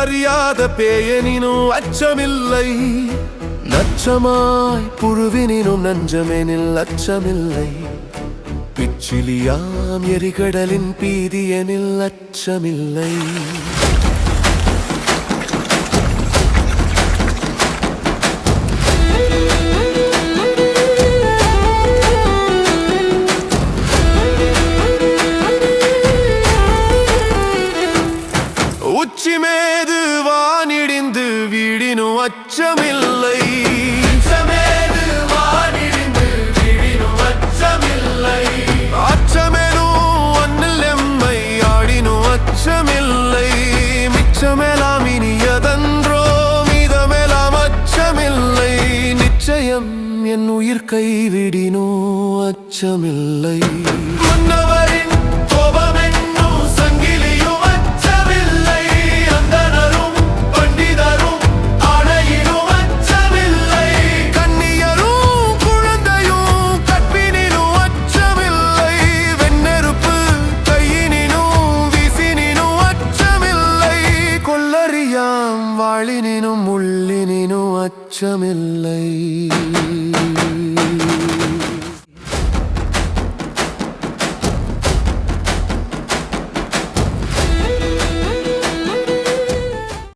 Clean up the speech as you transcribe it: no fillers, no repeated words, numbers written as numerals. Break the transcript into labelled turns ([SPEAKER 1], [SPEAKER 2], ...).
[SPEAKER 1] அறியாத பேயனினும் அச்சமில்லை. நச்சமாய் புழுவினினும் நஞ்சமெனில் அச்சமில்லை. பிச்சிலியாம் எரிகடலின் பீதியனில் அச்சமில்லை. உச்சிமேது வானிடிந்து வீடினும் அச்சமில்லை. அச்சமெனும் அண்ணில் எம்மை ஆடினும் அச்சமில்லை. மிச்சமெலாம் இனியதன்றோ மீதமெலாம் அச்சமில்லை. நிச்சயம் என் உயிர் கைவிடினோ அச்சமில்லை. மன்னவரின் கோபமென்னும் சங்கிலியும் அச்சமில்லை. அந்தணரும் பண்டிதரும் ஆணையினும் அச்சமில்லை. கன்னியரும் குழந்தையும் கற்பினினும் அச்சமில்லை. வெண்ணெருப்பு கையினினும் வீசினினும் அச்சமில்லை. கொல்லறியாம் வாளினினும் முள்ளினினும் அச்சமில்லை.